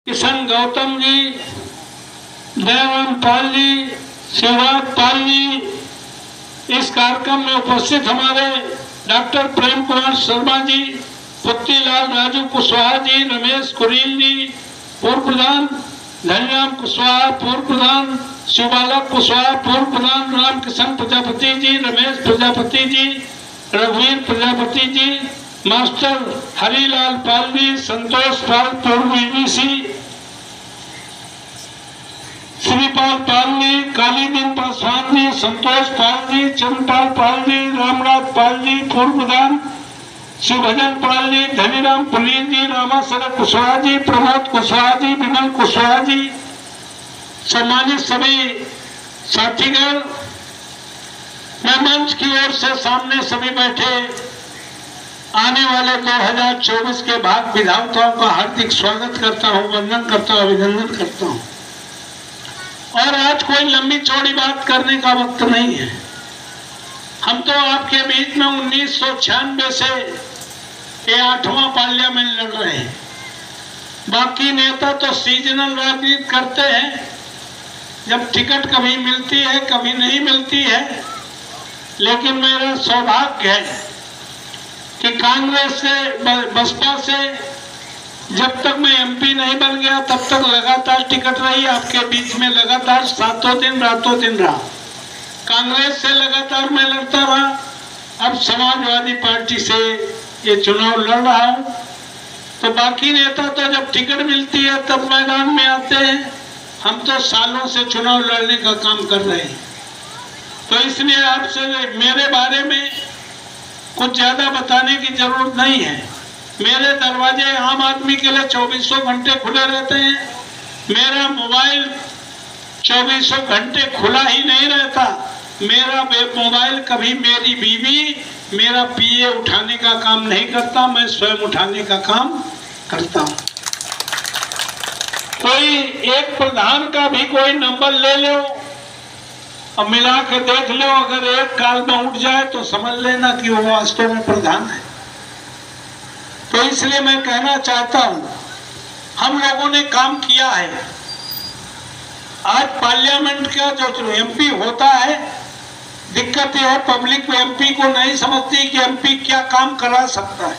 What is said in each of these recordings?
किशन गौतम जी, दयाराम पाल जी, शिवराज पाल जी, इस कार्यक्रम में उपस्थित हमारे डॉक्टर प्रेम कुमार शर्मा जी, पुत्तीलाल राजू कुशवाहा जी, रमेश कुरील जी पूर्व प्रधान, धनीराम कुशवाहा पूर्व प्रधान, शिवबालक कुशवाहा पूर्व प्रधान, रामकिशन प्रजापति जी, रमेश प्रजापति जी, रघुवीर प्रजापति जी, मास्टर हरिलाल पाल जी, संतोष पाल पूर्व ईडीसी, श्रीपाल पाल जी, कालीदीन पासवान जी, संतोष पाल जी, चंद्रपाल पाल जी, रामराज पाल जी पूर्व प्रधान, शिवभजन पाल जी, धनीराम पुनीर जी, रामाशरक कुशवाहा जी, प्रमोद कुशवाहा जी, विमल कुशवाहा जी, सम्मानित सभी साथीगण, मैं मंच की ओर से सामने सभी बैठे आने वाले 2024 के भाग विधाताओं का हार्दिक स्वागत करता हूं, वंदन करता हूं, अभिनंदन करता हूं। और आज कोई लंबी चौड़ी बात करने का वक्त नहीं है। हम तो आपके बीच में 1996 से ये 8वां पार्लियामेंट लड़ रहे हैं। बाकी नेता तो सीजनल राजनीति करते हैं, जब टिकट कभी मिलती है कभी नहीं मिलती है। लेकिन मेरा सौभाग्य है कि कांग्रेस से बसपा से जब तक मैं एमपी नहीं बन गया तब तक लगातार टिकट रही आपके बीच में, लगातार सातों दिन रातों दिन रहा। कांग्रेस से लगातार मैं लड़ता रहा। अब समाजवादी पार्टी से ये चुनाव लड़ रहा हूं। तो बाकी नेता तो जब टिकट मिलती है तब मैदान में आते हैं, हम तो सालों से चुनाव लड़ने का काम कर रहे हैं। तो इसलिए आपसे मेरे बारे में कुछ ज्यादा बताने की जरूरत नहीं है। मेरे दरवाजे आम आदमी के लिए 24 घंटे खुले रहते हैं। मेरा मोबाइल 24 घंटे खुला ही नहीं रहता। मेरा मोबाइल कभी मेरी बीवी, मेरा पीए उठाने का काम नहीं करता, मैं स्वयं उठाने का काम करता हूं। कोई एक प्रधान का भी कोई नंबर ले लो और मिला के देख लो, अगर एक काल में उठ जाए तो समझ लेना कि वो वास्तव में प्रधान है। तो इसलिए मैं कहना चाहता हूं, हम लोगों ने काम किया है। आज पार्लियामेंट का जो एमपी होता है, दिक्कत यह है पब्लिक एमपी को नहीं समझती कि एमपी क्या काम करा सकता है।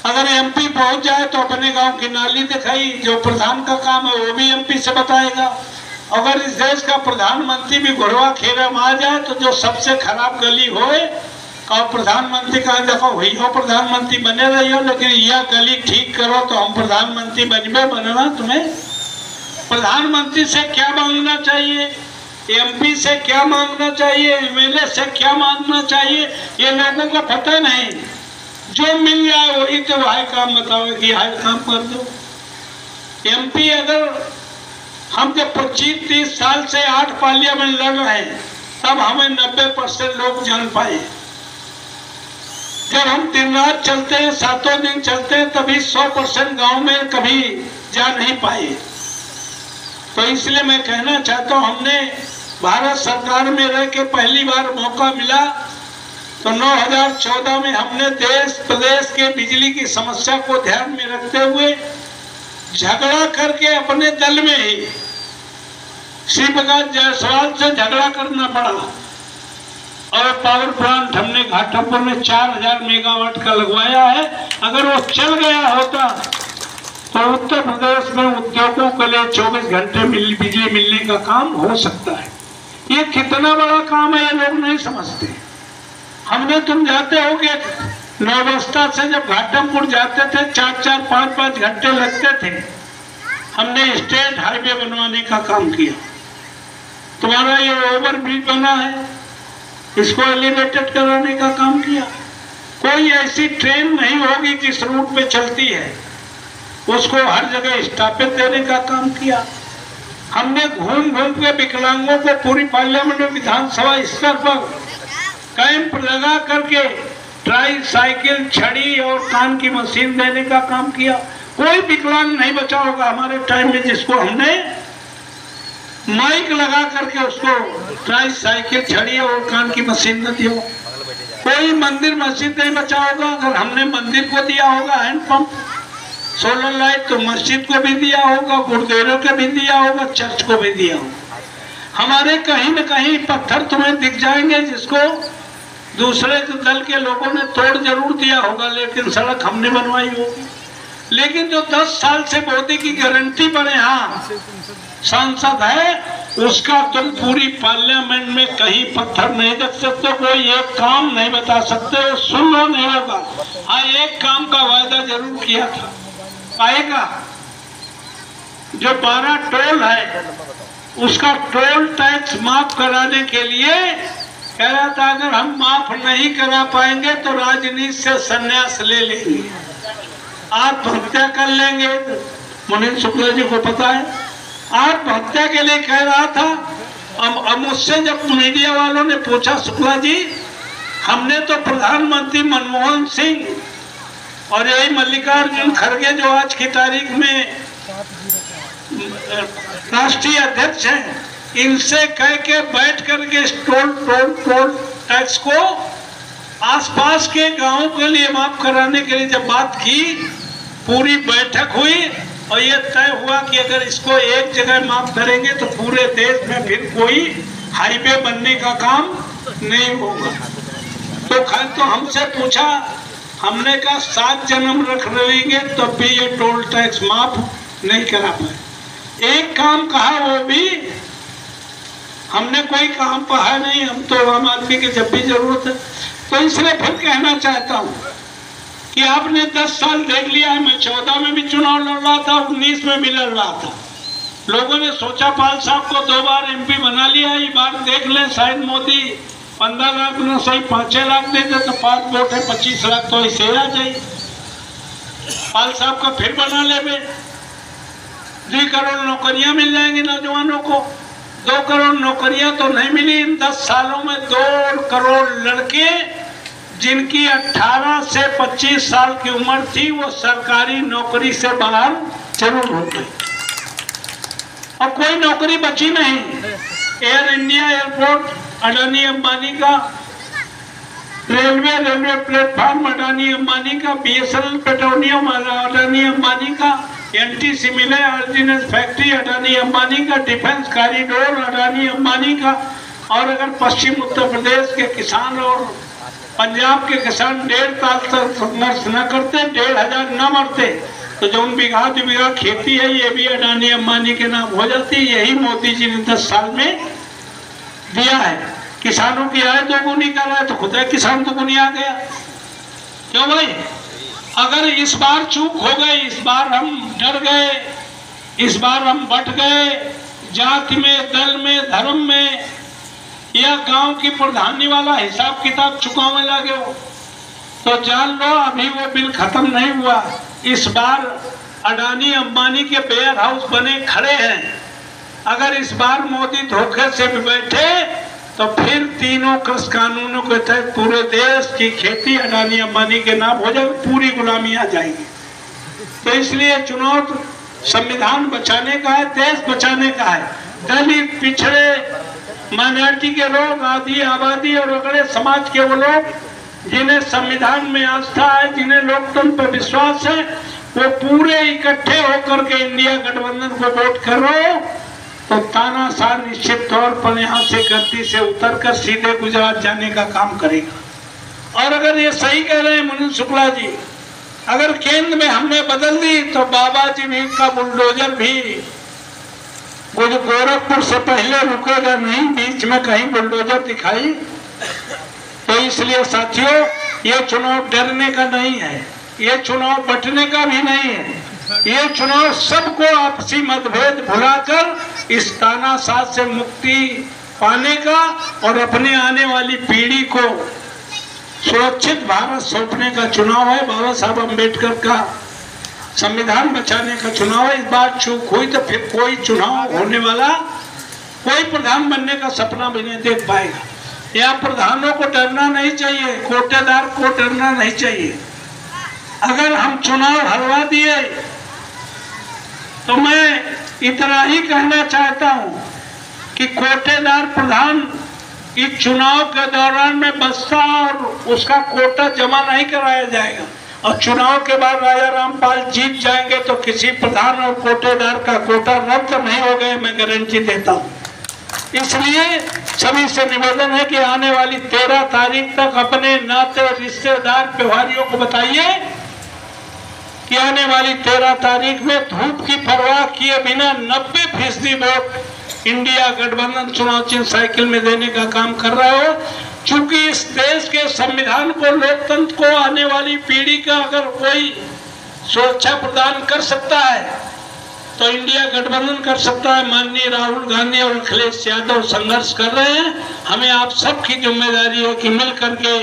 अगर एमपी पहुंच जाए तो अपने गांव की नाली दिखाई, जो प्रधान का काम है वो भी एमपी से बताएगा। अगर इस देश का प्रधानमंत्री भी घुड़वा खेरा में आ जाए तो जो सबसे खराब गली होए और प्रधानमंत्री का देखो भैया प्रधानमंत्री बने रही हो, लेकिन यह गली ठीक करो तो हम प्रधानमंत्री बनना। तुम्हें प्रधानमंत्री से क्या मांगना चाहिए, एमपी से क्या मांगना चाहिए, एमएलए से क्या मांगना चाहिए, ये लोगों को पता नहीं। जो मिल जाए वही तो वही काम बताओ कि यह काम कर दो। एमपी अगर हम जब 25-30 साल से 8 पार्लियामेंट लड़ रहे हैं तब हमें 90% लोग जान पाए। जब हम दिन रात चलते हैं, सातों दिन चलते हैं, तभी 100% गांव में कभी जा नहीं पाए। तो इसलिए मैं कहना चाहता हूं, हमने भारत सरकार में रह के पहली बार मौका मिला तो 2014 में हमने देश प्रदेश के बिजली की समस्या को ध्यान में रखते हुए झगड़ा करके अपने दल में ही श्री प्रकाश जायसवाल से झगड़ा करना पड़ा और पावर प्लांट हमने घाटमपुर में 4000 मेगावाट का लगवाया है। अगर वो चल गया होता तो उत्तर प्रदेश में उद्योगों के लिए 24 घंटे बिजली मिलने का काम हो सकता है। ये कितना बड़ा काम है ये लोग नहीं समझते। हमने, तुम जाते हो कि नौबस्ता से जब घाटमपुर जाते थे 4-4, 5-5 घंटे लगते थे। हमने स्टेट हाईवे बनवाने का काम किया। तुम्हारा ये ओवर ब्रिज बना है, इसको एलिवेटेड कराने का काम किया। कोई ऐसी ट्रेन नहीं होगी जिस रूट पे चलती है, उसको हर जगह स्टॉपेज देने का काम किया। हमने घूम घूम के विकलांगों को पूरी पार्लियामेंट में, विधानसभा स्तर पर कैंप लगा करके ट्राई साइकिल, छड़ी और कान की मशीन देने का काम किया। कोई विकलांग नहीं बचा होगा हमारे टाइम में जिसको हमने माइक लगा करके उसको ट्राई साइकिल, छड़ी और कान की मशीन न दी हो। कोई मंदिर मस्जिद नहीं बचा होगा अगर हमने मंदिर को दिया होगा हैंडपंप। सोलर लाइट तो मस्जिद को भी दिया होगा, गुरुद्वारों को भी दिया होगा, चर्च को भी दिया होगा। हमारे कहीं न कहीं पत्थर तुम्हें दिख जाएंगे जिसको दूसरे दल के लोगों ने तोड़ जरूर दिया होगा, लेकिन सड़क हमने बनवाई होगी। लेकिन जो 10 साल से मोदी की गारंटी पर यहाँ सांसद है, उसका तुम पूरी पार्लियामेंट में कहीं पत्थर नहीं रख सकते, कोई एक काम नहीं बता सकते, सुन लो नहीं होगा। हाँ, एक काम का वायदा जरूर किया था, आएगा जो 12 टोल है उसका टोल टैक्स माफ कराने के लिए कह रहा था, अगर हम माफ नहीं करा पाएंगे तो राजनीति से संन्यास ले लेंगे, आत्महत्या कर लेंगे। मुनीन्द्र शुक्ला जी को पता है, आत्महत्या के लिए कह रहा था। अब मुझसे जब मीडिया वालों ने पूछा, शुक्ला जी हमने तो प्रधानमंत्री मनमोहन सिंह और यही मल्लिकार्जुन खड़गे जो आज की तारीख में राष्ट्रीय अध्यक्ष हैं, इनसे कह के बैठ करके टोल टैक्स को आसपास के गांवों के लिए माफ कराने के लिए जब बात की, पूरी बैठक हुई और ये तय हुआ कि अगर इसको एक जगह माफ करेंगे तो पूरे देश में फिर कोई हाईवे बनने का काम नहीं होगा। तो खैर, तो हमसे पूछा, हमने कहा 7 जन्म रख रहेंगे तब भी ये टोल टैक्स माफ नहीं करा पाए। एक काम कहा, वो भी हमने कोई काम कहा नहीं, हम तो आम आदमी की जब भी जरूरत है। तो इसलिए फिर कहना चाहता हूँ कि आपने 10 साल देख लिया है। मैं 14 में भी चुनाव लड़ रहा था, 19 में भी लड़ रहा था। लोगों ने सोचा पाल साहब को 2 बार MP बना लिया, ये बार देख लें, शायद मोदी 15 लाख न सही 5-6 लाख दे दे तो 5 वोट है 25 लाख तो ऐसे आ जाए। पाल साहब का फिर बना ले, 2 करोड़ नौकरियां मिल जाएंगी नौजवानों को। 2 करोड़ नौकरियां तो नहीं मिली इन 10 सालों में। 2 करोड़ लड़के जिनकी 18 से 25 साल की उम्र थी, वो सरकारी नौकरी से बाहर जरूर हो गए और कोई नौकरी बची नहीं। Air India airport Adani Ambani का, रेलवे प्लेटफॉर्म अडानी अंबानी का, BSNL पेट्रोलियम अडानी अंबानी का, NTC मिले ऑर्डिनेंस फैक्ट्री अडानी अंबानी का, डिफेंस कॉरिडोर अडानी अंबानी का। और अगर पश्चिम उत्तर प्रदेश के किसान और पंजाब के किसान 1.5 साल तक संघर्ष न करते, 1,500 न मरते, तो जो 1 बीघा 2 बीघा खेती है ये भी अडानी अंबानी के नाम हो जाती। यही मोदी जी ने 10 साल में दिया है। किसानों की आय दोगुनी कर रहा है तो खुद है किसान दोगुनी आ गया। क्यों भाई? अगर इस बार चूक हो गई, इस बार हम डर गए, इस बार हम बट गए जाति में, दल में, धर्म में, या गांव की प्रधानी वाला हिसाब किताब चुकाने लगे हो, तो जान लो अभी वो बिल खत्म नहीं हुआ। इस बार अडानी अंबानी के वेयर हाउस बने खड़े हैं। अगर इस बार मोदी धोखे से भी बैठे तो फिर तीनों कृषि कानूनों के तहत पूरे देश की खेती अडानी अंबानी के नाम हो जाएगी, पूरी गुलामी आ जाएगी। तो इसलिए चुनाव संविधान बचाने का है, देश बचाने का है। दलित, पिछड़े, माइनॉरिटी के लोग, आदि आबादी और अगड़े समाज के वो लोग जिन्हें संविधान में आस्था है, जिन्हें लोकतंत्र पर विश्वास है, वो पूरे इकट्ठे होकर के इंडिया गठबंधन को वोट करो तो तानाशाह निश्चित तौर पर यहाँ से गद्दी से उतरकर सीधे गुजरात जाने का काम करेगा। और अगर ये सही कह रहे हैं मुनीन्द्र शुक्ला जी, अगर केंद्र में हमने बदल दी तो बाबा जी भी का बुलडोजर भी गोरखपुर से पहले रुकेगा नहीं, बीच में कहीं बुलडोजर दिखाई। तो इसलिए साथियों, ये चुनाव डरने का नहीं है, ये चुनाव बटने का भी नहीं है। ये चुनाव सबको आपसी मतभेद भुलाकर इस तानाशाह से मुक्ति पाने का और अपने आने वाली पीढ़ी को सुरक्षित भारत सौंपने का चुनाव है। बाबा साहब अम्बेडकर का संविधान बचाने का चुनाव है। इस बार चूक हुई तो फिर कोई चुनाव होने वाला, कोई प्रधान बनने का सपना भी नहीं देख पाएगा। यहाँ प्रधानों को डरना नहीं चाहिए, कोटेदार को डरना नहीं चाहिए। अगर हम चुनाव हरवा दिए तो मैं इतना ही कहना चाहता हूँ कि कोटेदार प्रधान इस चुनाव के दौरान में बस्ता और उसका कोटा जमा नहीं कराया जाएगा और चुनाव के बाद राजा रामपाल जीत जाएंगे तो किसी प्रधान और कोटेदार का कोटा रद्द नहीं हो गए, मैं गारंटी देता हूँ। इसलिए सभी से निवेदन है कि आने वाली 13 तारीख तक अपने नाते रिश्तेदार व्यवहारियों को बताइए कि आने वाली 13 तारीख में धूप की परवाह किए बिना 90% वोट इंडिया गठबंधन चुनाव चिन्ह साइकिल में देने का काम कर रहा हो। चूंकि इस देश के संविधान को, लोकतंत्र को आने वाली पीढ़ी का अगर कोई सुरक्षा प्रदान कर सकता है तो इंडिया गठबंधन कर सकता है। माननीय राहुल गांधी और अखिलेश यादव संघर्ष कर रहे हैं। हमें आप सबकी जिम्मेदारी है कि मिल करके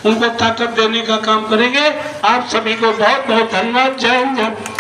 उनको ताकत देने का काम करेंगे। आप सभी को बहुत बहुत धन्यवाद। जय हिंद।